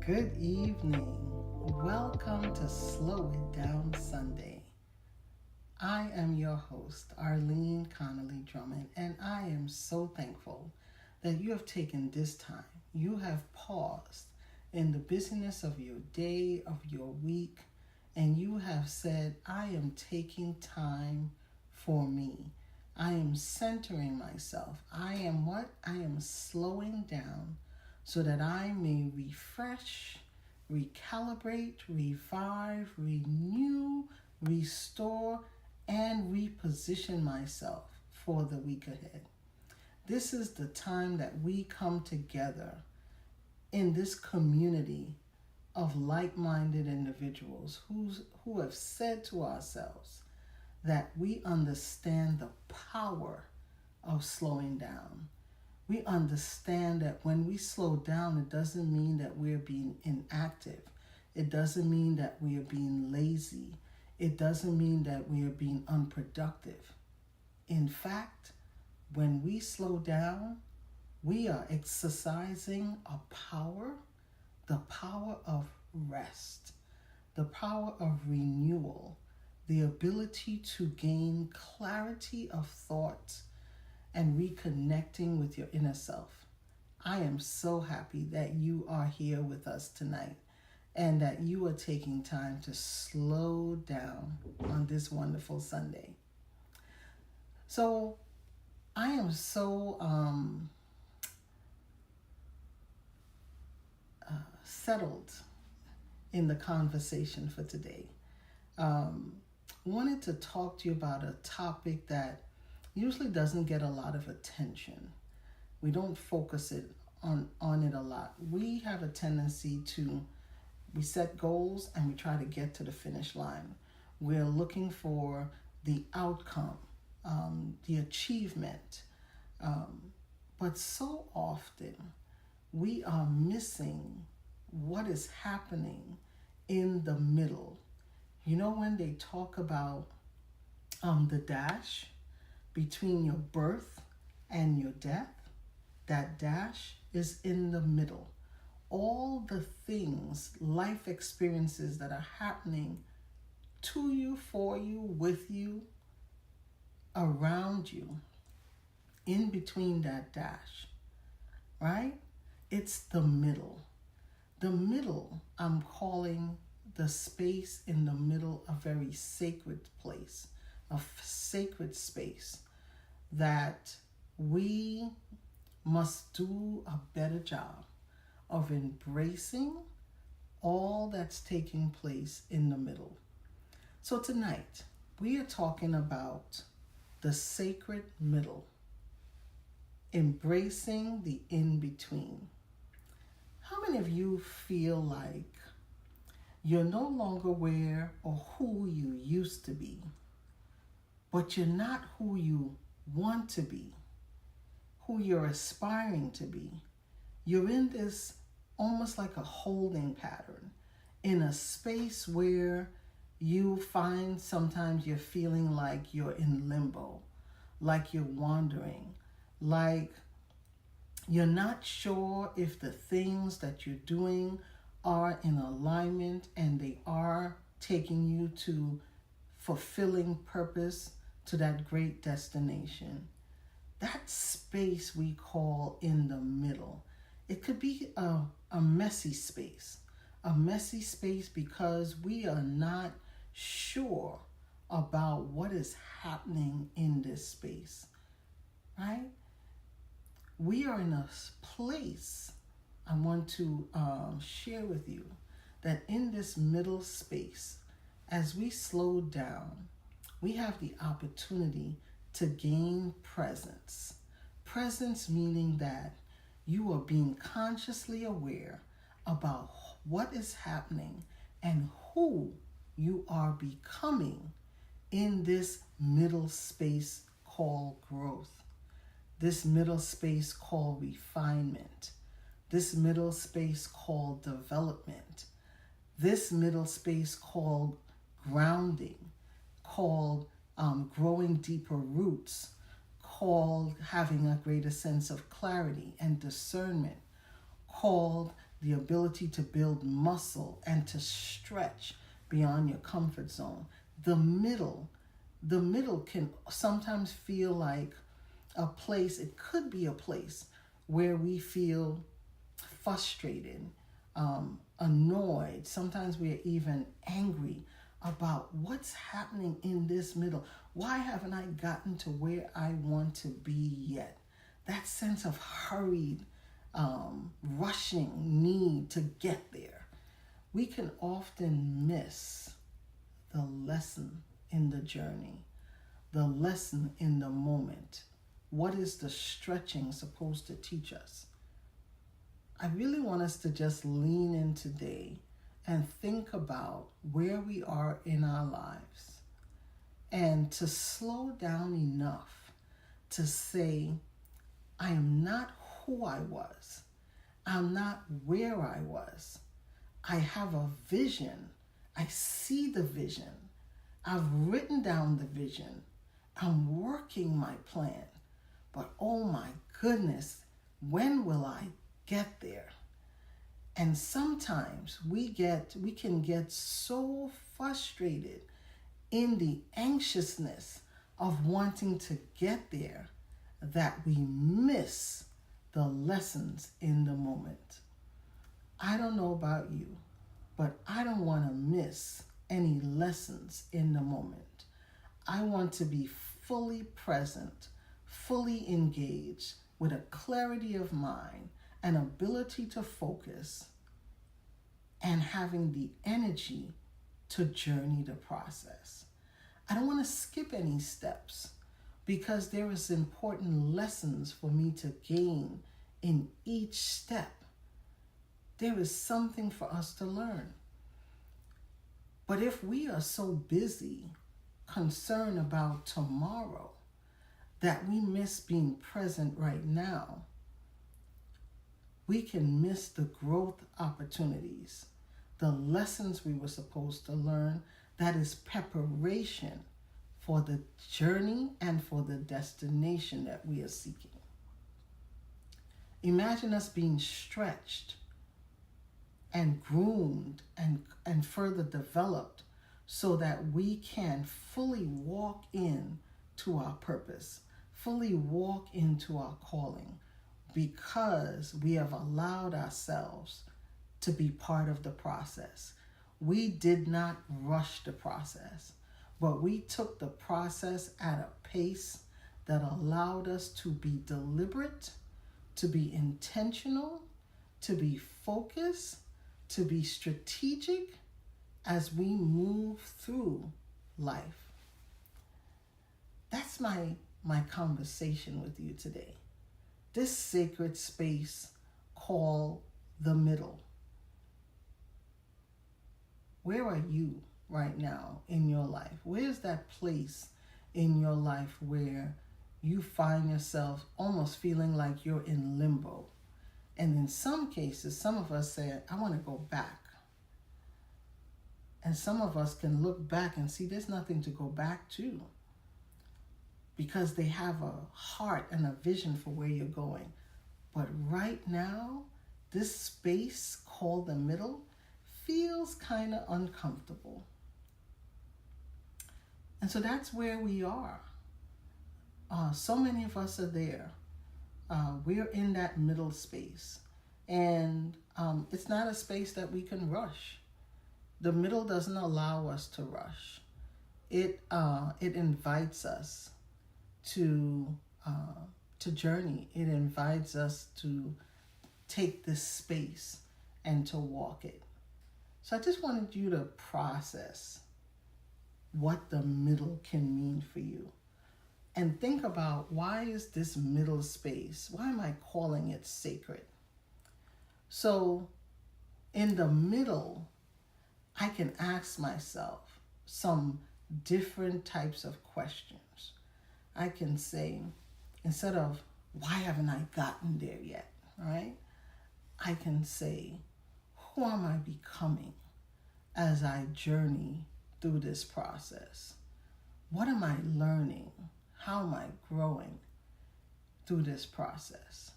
Good evening. Welcome to Slow It Down Sunday. I am your host, Arlene Connolly Drummond, and I am so thankful that you have taken this time. You have paused in the busyness of your day, of your week, and you have said, I am taking time for me. I am centering myself. I am slowing down so that I may refresh, recalibrate, revive, renew, restore, and reposition myself for the week ahead. This is the time that we come together in this community of like-minded individuals who have said to ourselves that we understand the power of slowing down. We understand that when we slow down, it doesn't mean that we're being inactive. It doesn't mean that we are being lazy. It doesn't mean that we are being unproductive. In fact, when we slow down, we are exercising a power, the power of rest, the power of renewal, the ability to gain clarity of thought and reconnecting with your inner self. I am so happy that you are here with us tonight and that you are taking time to slow down on this wonderful Sunday. So I am so settled in the conversation for today. Wanted to talk to you about a topic that usually doesn't get a lot of attention. We don't focus on it a lot. We have a tendency we set goals and we try to get to the finish line. We're looking for the outcome, the achievement. But so often we are missing what is happening in the middle. You know, when they talk about the dash between your birth and your death, that dash is in the middle. All the things, life experiences that are happening to you, for you, with you, around you, in between that dash, right? It's the middle. The middle, I'm calling the space in the middle a very sacred place, a sacred space that we must do a better job of embracing all that's taking place in the middle. So tonight, we are talking about the sacred middle, embracing the in-between. How many of you feel like you're no longer where or who you used to be, but you're not who you want to be, who you're aspiring to be? You're in this almost like a holding pattern, in a space where you find sometimes you're feeling like you're in limbo, like you're wandering, like you're not sure if the things that you're doing are in alignment and they are taking you to fulfilling purpose, to that great destination. That space we call in the middle. It could be a messy space because we are not sure about what is happening in this space, right? We are in a place, I want to share with you, that in this middle space, as we slow down, we have the opportunity to gain presence. Presence meaning that you are being consciously aware about what is happening and who you are becoming in this middle space called growth, this middle space called refinement, this middle space called development, this middle space called grounding, called growing deeper roots, called having a greater sense of clarity and discernment, called the ability to build muscle and to stretch beyond your comfort zone. The middle, the middle can sometimes feel like a place, it could be a place where we feel frustrated, annoyed. Sometimes we're even angry about what's happening in this middle. Why haven't I gotten to where I want to be yet? That sense of hurried, rushing need to get there. We can often miss the lesson in the journey, the lesson in the moment. What is the stretching supposed to teach us? I really want us to just lean in today and think about where we are in our lives and to slow down enough to say, I am not who I was. I'm not where I was. I have a vision. I see the vision. I've written down the vision. I'm working my plan. But oh my goodness, when will I get there? And sometimes we can get so frustrated in the anxiousness of wanting to get there that we miss the lessons in the moment. I don't know about you, but I don't want to miss any lessons in the moment. I want to be fully present, fully engaged, with a clarity of mind, an ability to focus, and having the energy to journey the process. I don't want to skip any steps because there is important lessons for me to gain in each step. There is something for us to learn. But if we are so busy, concerned about tomorrow, that we miss being present right now, we can miss the growth opportunities, the lessons we were supposed to learn. That is preparation for the journey and for the destination that we are seeking. Imagine us being stretched and groomed and further developed so that we can fully walk in to our purpose, fully walk into our calling, because we have allowed ourselves to be part of the process. We did not rush the process, but we took the process at a pace that allowed us to be deliberate, to be intentional, to be focused, to be strategic as we move through life. That's my conversation with you today. This sacred space called the middle. Where are you right now in your life? Where's that place in your life where you find yourself almost feeling like you're in limbo? And in some cases, some of us say, I want to go back. And some of us can look back and see there's nothing to go back to, because they have a heart and a vision for where you're going. But right now, this space called the middle feels kind of uncomfortable. And so that's where we are. So many of us are there. We're in that middle space. And it's not a space that we can rush. The middle doesn't allow us to rush. It invites us to journey. It invites us to take this space and to walk it. So I just wanted you to process what the middle can mean for you. And think about, why is this middle space? Why am I calling it sacred? So in the middle, I can ask myself some different types of questions. I can say, instead of, why haven't I gotten there yet, right? I can say, who am I becoming as I journey through this process? What am I learning? How am I growing through this process?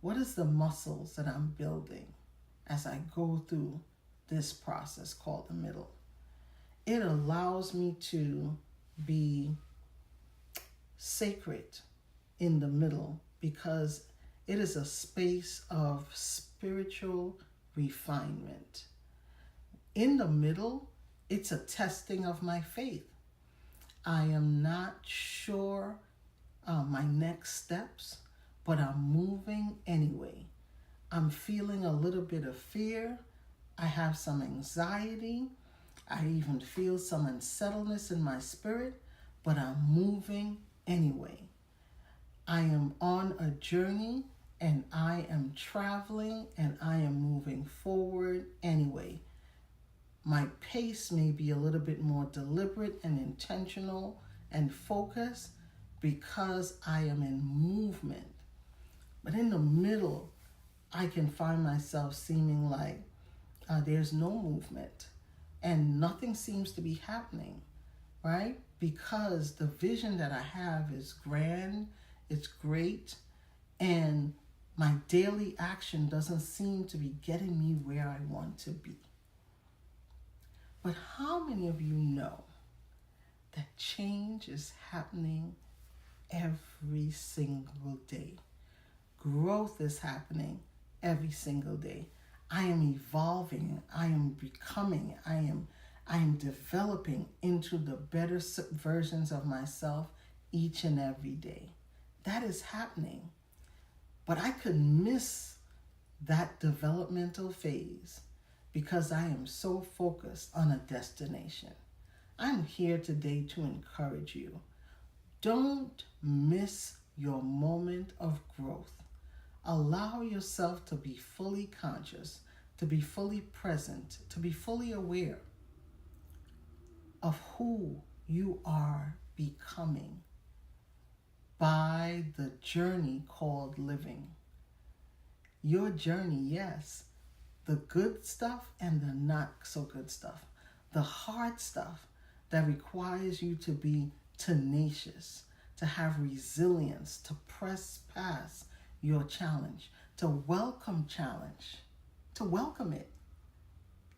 What is the muscles that I'm building as I go through this process called the middle. It allows me to be sacred in the middle because it is a space of spiritual refinement. In the middle, it's a testing of my faith. I am not sure my next steps, but I'm moving anyway. I'm feeling a little bit of fear. I have some anxiety. I even feel some unsettledness in my spirit, but I'm moving anyway. I am on a journey and I am traveling and I am moving forward anyway. My pace may be a little bit more deliberate and intentional and focused because I am in movement. But in the middle, I can find myself seeming like there's no movement and nothing seems to be happening, right? Because the vision that I have is grand, it's great, and my daily action doesn't seem to be getting me where I want to be. But how many of you know that change is happening every single day? Growth is happening every single day. I am evolving, I am becoming, I am developing into the better versions of myself each and every day. That is happening. But I could miss that developmental phase because I am so focused on a destination. I'm here today to encourage you. Don't miss your moment of growth. Allow yourself to be fully conscious, to be fully present, to be fully aware of who you are becoming by the journey called living. Your journey, yes, the good stuff and the not so good stuff, the hard stuff that requires you to be tenacious, to have resilience, to press past your challenge, to welcome challenge, to welcome it.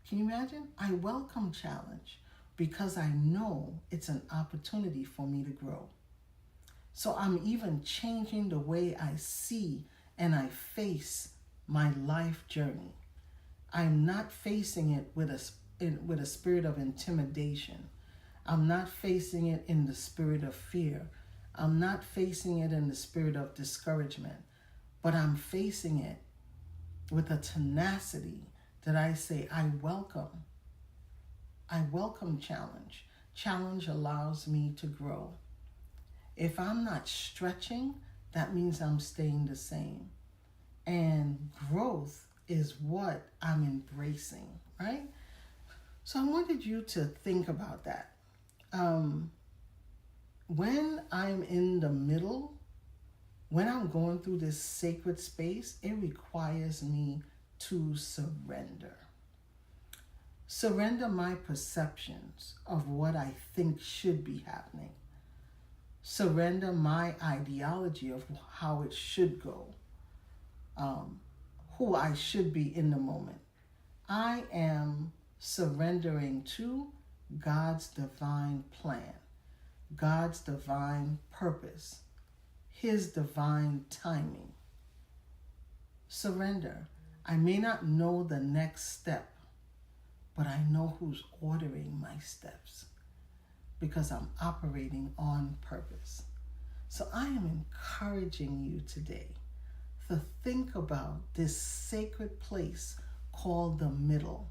Can you imagine? I welcome challenge because I know it's an opportunity for me to grow. So I'm even changing the way I see and I face my life journey. I'm not facing it with a spirit of intimidation. I'm not facing it in the spirit of fear. I'm not facing it in the spirit of discouragement. But I'm facing it with a tenacity that I say, I welcome challenge. Challenge allows me to grow. If I'm not stretching, that means I'm staying the same. And growth is what I'm embracing, right? So I wanted you to think about that. When I'm in the middle, when I'm going through this sacred space, it requires me to surrender. Surrender my perceptions of what I think should be happening. Surrender my ideology of how it should go, who I should be in the moment. I am surrendering to God's divine plan, God's divine purpose, His divine timing. Surrender. I may not know the next step, but I know who's ordering my steps because I'm operating on purpose. So I am encouraging you today to think about this sacred place called the middle,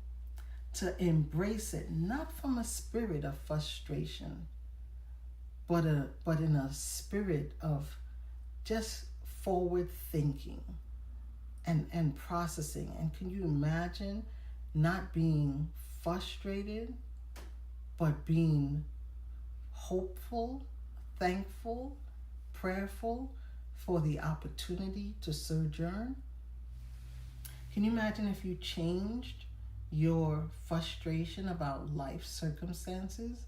to embrace it not from a spirit of frustration, but in a spirit of just forward thinking and processing. And can you imagine not being frustrated, but being hopeful, thankful, prayerful for the opportunity to sojourn? Can you imagine if you changed your frustration about life circumstances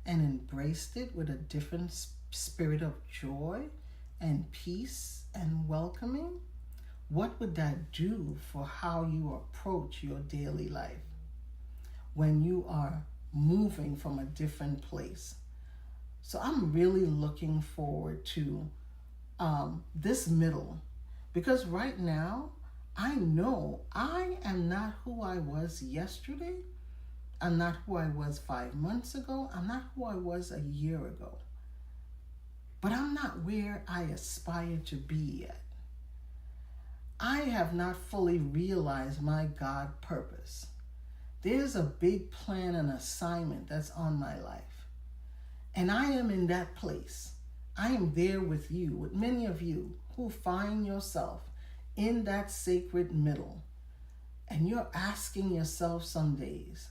and embraced it with a different spirit of joy and peace and welcoming? what would that do for how you approach your daily life when you are moving from a different place? So I'm really looking forward to this middle, because right now I know I am not who I was yesterday. I'm not who I was 5 months ago. I'm not who I was a year ago. But I'm not where I aspire to be yet. I have not fully realized my God purpose. There's a big plan and assignment that's on my life. And I am in that place. I am there with you, with many of you who find yourself in that sacred middle. And you're asking yourself some days,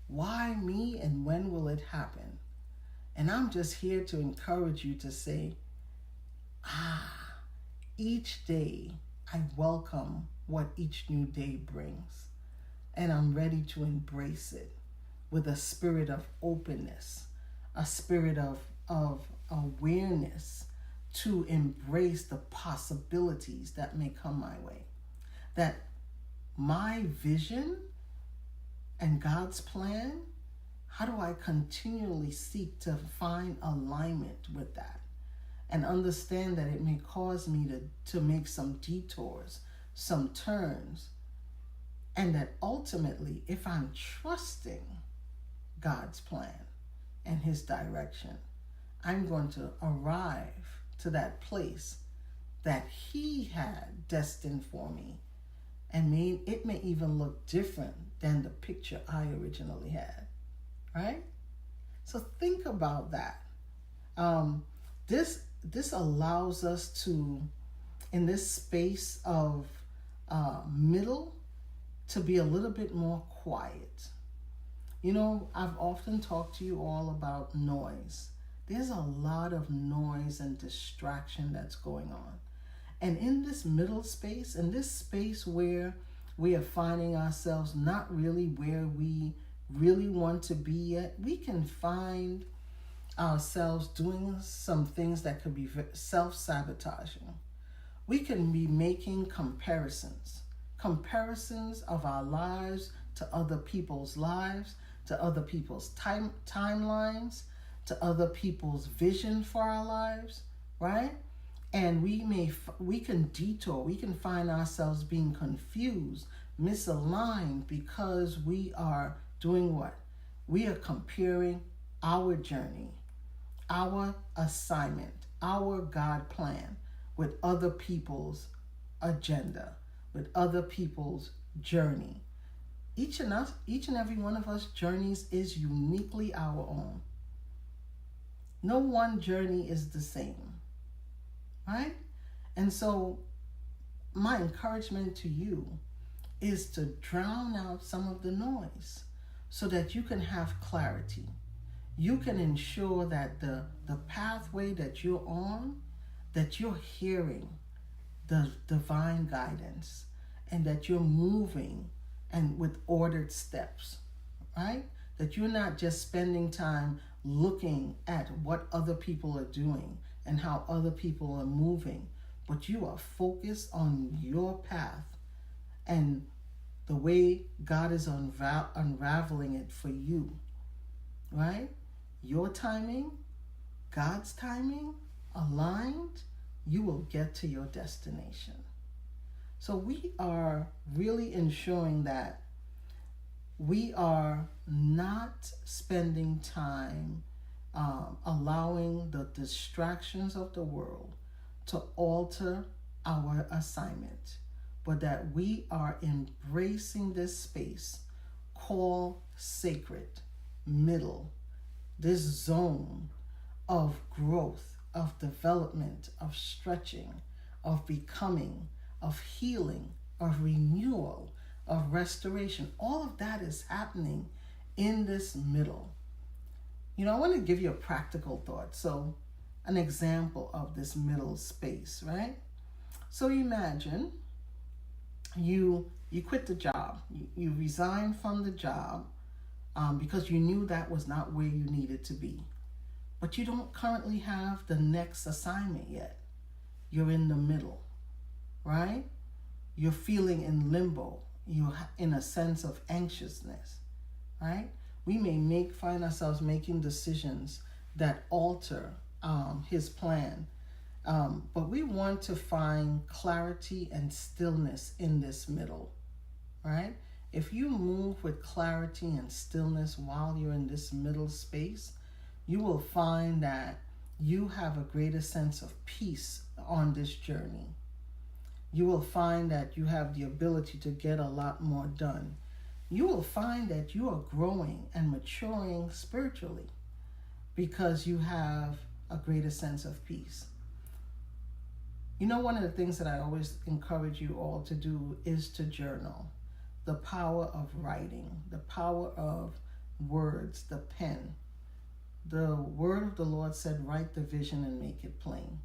why me and when will it happen? And I'm just here to encourage you to say, each day I welcome what each new day brings. And I'm ready to embrace it with a spirit of openness, a spirit of awareness to embrace the possibilities that may come my way. That my vision and God's plan, how do I continually seek to find alignment with that and understand that it may cause me to make some detours, some turns, and that ultimately, if I'm trusting God's plan and His direction, I'm going to arrive to that place that He had destined for me. And it may even look different than the picture I originally had, right? So think about that. This allows us to, in this space of middle, to be a little bit more quiet. You know, I've often talked to you all about noise. There's a lot of noise and distraction that's going on. And in this middle space, in this space where we are finding ourselves not really where we really want to be yet, we can find ourselves doing some things that could be self-sabotaging. We can be making comparisons of our lives to other people's lives, to other people's timelines, to other people's vision for our lives, right? And we can detour, we can find ourselves being confused, misaligned, because we are doing what? We are comparing our journey, our assignment, our God plan with other people's agenda, with other people's journey. Each and every one of us journeys is uniquely our own. No one journey is the same, right? And so my encouragement to you is to drown out some of the noise so that you can have clarity. You can ensure that the pathway that you're on, that you're hearing the divine guidance and that you're moving and with ordered steps, right? That you're not just spending time looking at what other people are doing and how other people are moving, but you are focused on your path and the way God is unraveling it for you, right? Your timing, God's timing, aligned, you will get to your destination. So we are really ensuring that we are not spending time allowing the distractions of the world to alter our assignment, but that we are embracing this space called sacred, middle, this zone of growth, of development, of stretching, of becoming, of healing, of renewal, of restoration. All of that is happening in this middle. You know, I want to give you a practical thought. So, an example of this middle space, right? So imagine you quit the job. You resigned from the job because you knew that was not where you needed to be. But you don't currently have the next assignment yet. You're in the middle, right? You're feeling in limbo. You're in a sense of anxiousness, right? We may find ourselves making decisions that alter his plan. But we want to find clarity and stillness in this middle, right? If you move with clarity and stillness while you're in this middle space, you will find that you have a greater sense of peace on this journey. You will find that you have the ability to get a lot more done. You will find that you are growing and maturing spiritually because you have a greater sense of peace. You know, one of the things that I always encourage you all to do is to journal. The power of writing, the power of words, the pen. The word of the Lord said, write the vision and make it plain.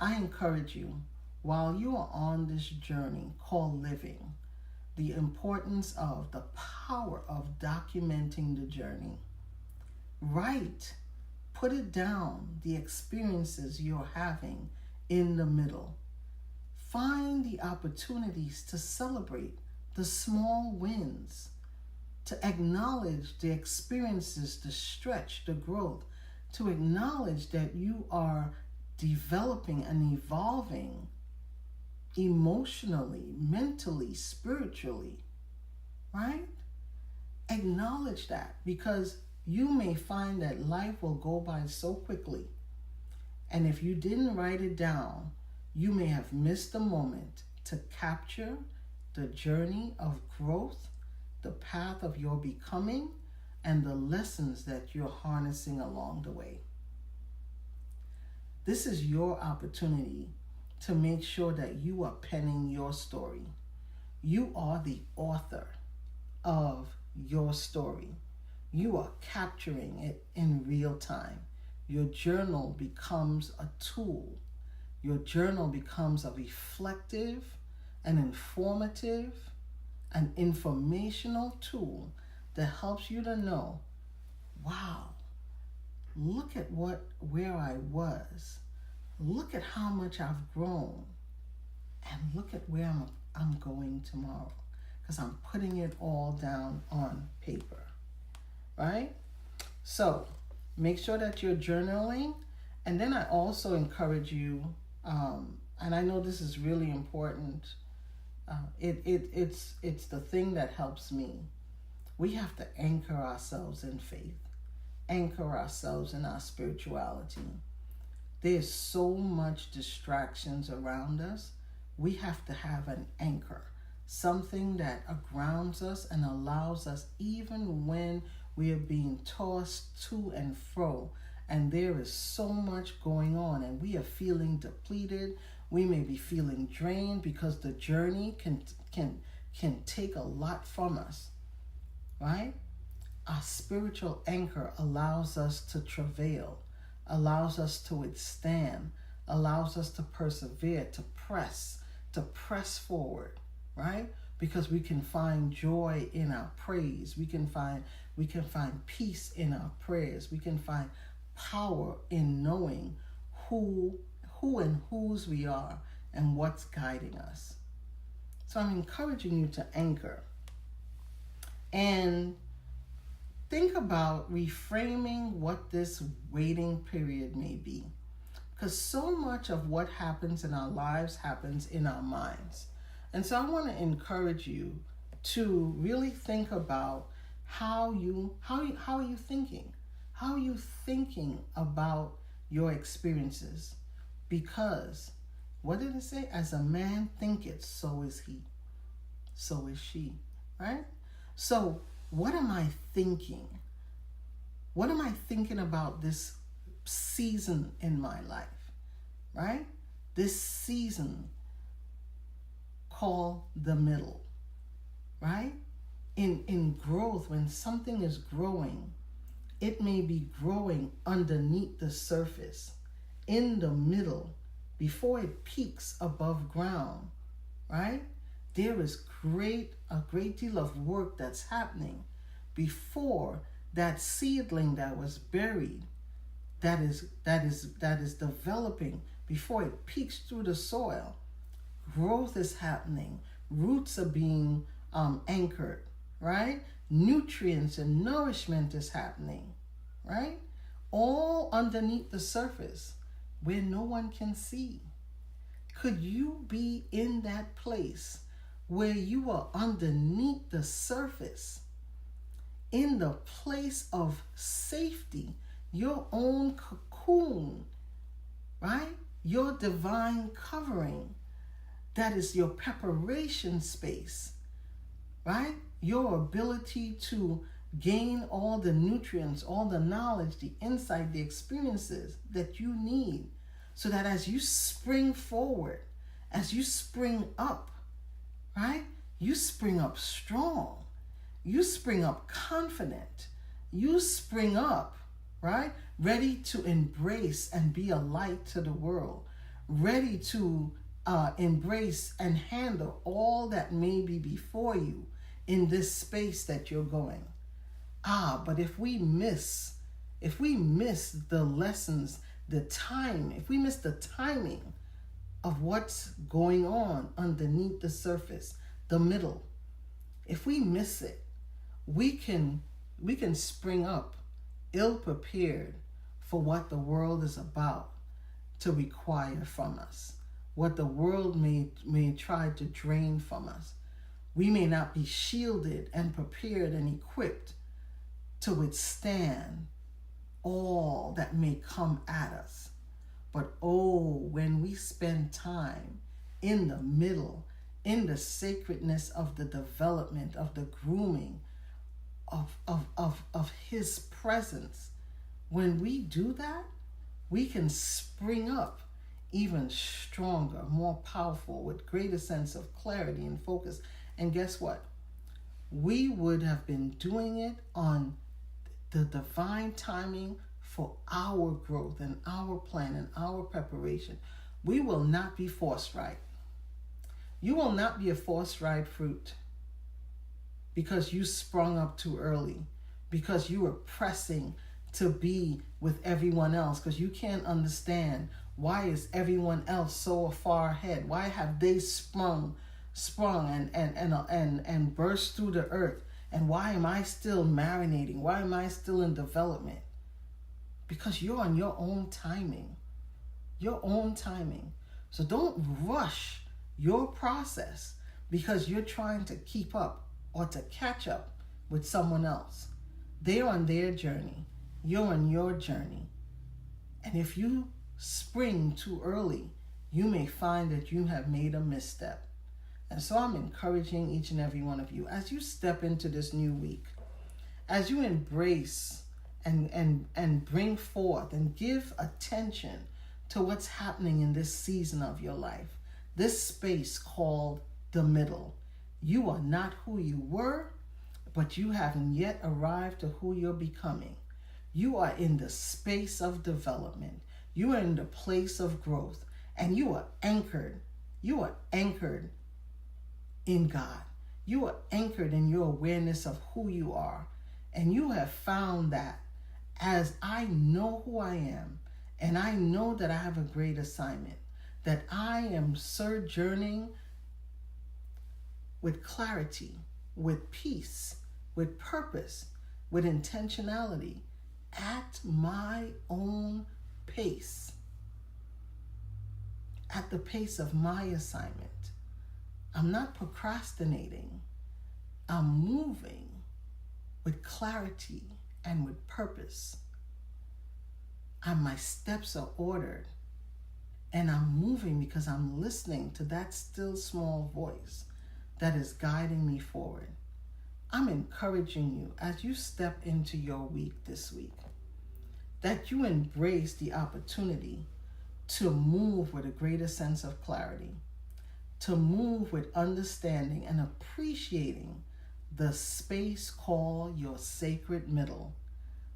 I encourage you, while you are on this journey called living, the importance of the power of documenting the journey. Write, put it down, the experiences you're having in the middle. Find the opportunities to celebrate the small wins, to acknowledge the experiences, the stretch, the growth, to acknowledge that you are developing and evolving emotionally, mentally, spiritually, right? Acknowledge that, because you may find that life will go by so quickly. And if you didn't write it down, you may have missed the moment to capture the journey of growth, the path of your becoming, and the lessons that you're harnessing along the way. This is your opportunity to make sure that you are penning your story. You are the author of your story. You are capturing it in real time. Your journal becomes a tool. Your journal becomes a reflective, an informative, an informational tool that helps you to know, wow, look at where I was. Look at how much I've grown. And look at where I'm going tomorrow. Because I'm putting it all down on paper. Right? So make sure that you're journaling. And then I also encourage you, and I know this is really important. It's the thing that helps me. We have to anchor ourselves in faith, anchor ourselves in our spirituality. There's so much distractions around us. We have to have an anchor, something that grounds us and allows us, even when we are being tossed to and fro, and there is so much going on, and we are feeling depleted. We may be feeling drained because the journey can take a lot from us, right? Our spiritual anchor allows us to travail, allows us to withstand, allows us to persevere, to press forward, right? Because we can find joy in our praise. We can find peace in our prayers. We can find power in knowing who and whose we are and what's guiding us. So I'm encouraging you to anchor and think about reframing what this waiting period may be. Because so much of what happens in our lives happens in our minds. And so I want to encourage you to really think about how are you thinking? How are you thinking about your experiences? Because what did it say? As a man thinketh, so is he. So is she. Right? So what am I thinking? What am I thinking about this season in my life? Right? This season called the middle. Right? In growth, when something is growing, it may be growing underneath the surface, in the middle, before it peaks above ground, right? There is a great deal of work that's happening before that seedling that was buried, that is developing, before it peeks through the soil, growth is happening. Roots are being anchored, right? Nutrients and nourishment is happening, right? All underneath the surface where no one can see. Could you be in that place where you are underneath the surface, in the place of safety, your own cocoon, right? Your divine covering, that is your preparation space, right? Your ability to gain all the nutrients, all the knowledge, the insight, the experiences that you need, so that as you spring forward, as you spring up, right? You spring up strong. You spring up confident. You spring up, right? Ready to embrace and be a light to the world. Ready to embrace and handle all that may be before you in this space that you're going. But if we miss the lessons, if we miss the timing of what's going on underneath the surface, the middle, if we miss it, we can spring up ill-prepared for what the world is about to require from us, what the world may try to drain from us. We may not be shielded and prepared and equipped to withstand all that may come at us. But when we spend time in the middle, in the sacredness of the development, of the grooming, of His presence, when we do that, we can spring up even stronger, more powerful, with greater sense of clarity and focus. And guess what? We would have been doing it on the divine timing for our growth and our plan and our preparation. We will not be forced right. You will not be a forced ripe fruit because you sprung up too early, because you were pressing to be with everyone else, because you can't understand why is everyone else so far ahead. Why have they sprung and burst through the earth? And why am I still marinating? Why am I still in development? Because you're on your own timing. Your own timing. So don't rush your process because you're trying to keep up or to catch up with someone else. They're on their journey. You're on your journey. And if you spring too early, you may find that you have made a misstep. And so I'm encouraging each and every one of you, as you step into this new week, as you embrace and bring forth and give attention to what's happening in this season of your life, this space called the middle. You are not who you were, but you haven't yet arrived to who you're becoming. You are in the space of development. You are in the place of growth, and you are anchored. You are anchored in God. You are anchored in your awareness of who you are. And you have found that as I know who I am, and I know that I have a great assignment, that I am sojourning with clarity, with peace, with purpose, with intentionality, at my own pace, at the pace of my assignment. I'm not procrastinating. I'm moving with clarity and with purpose. And my steps are ordered. And I'm moving because I'm listening to that still small voice that is guiding me forward. I'm encouraging you as you step into your week this week, that you embrace the opportunity to move with a greater sense of clarity, to move with understanding and appreciating the space called your sacred middle,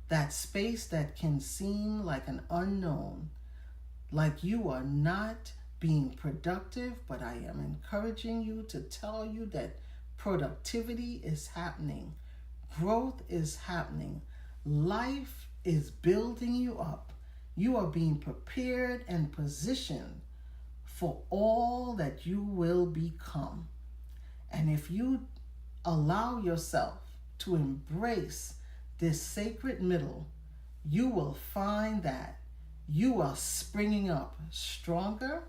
that space that can seem like an unknown, like you are not being productive, but I am encouraging you to tell you that productivity is happening, growth is happening, life is building you up. You are being prepared and positioned for all that you will become. And if you allow yourself to embrace this sacred middle, you will find that you are springing up stronger,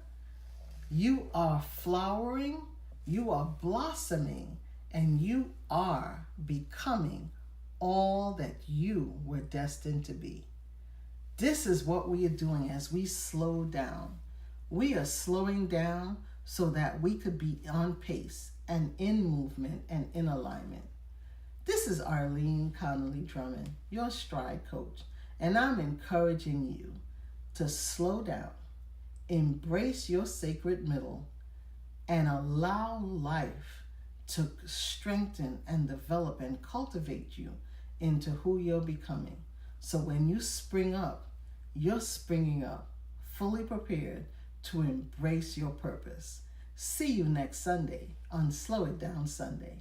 you are flowering, you are blossoming, and you are becoming all that you were destined to be. This is what we are doing as we slow down. We are slowing down so that we could be on pace and in movement and in alignment. This is Arlene Connolly Drummond, your stride coach, and I'm encouraging you to slow down, embrace your sacred middle, and allow life to strengthen and develop and cultivate you into who you're becoming. So when you spring up, you're springing up fully prepared to embrace your purpose. See you next Sunday on Slow It Down Sunday.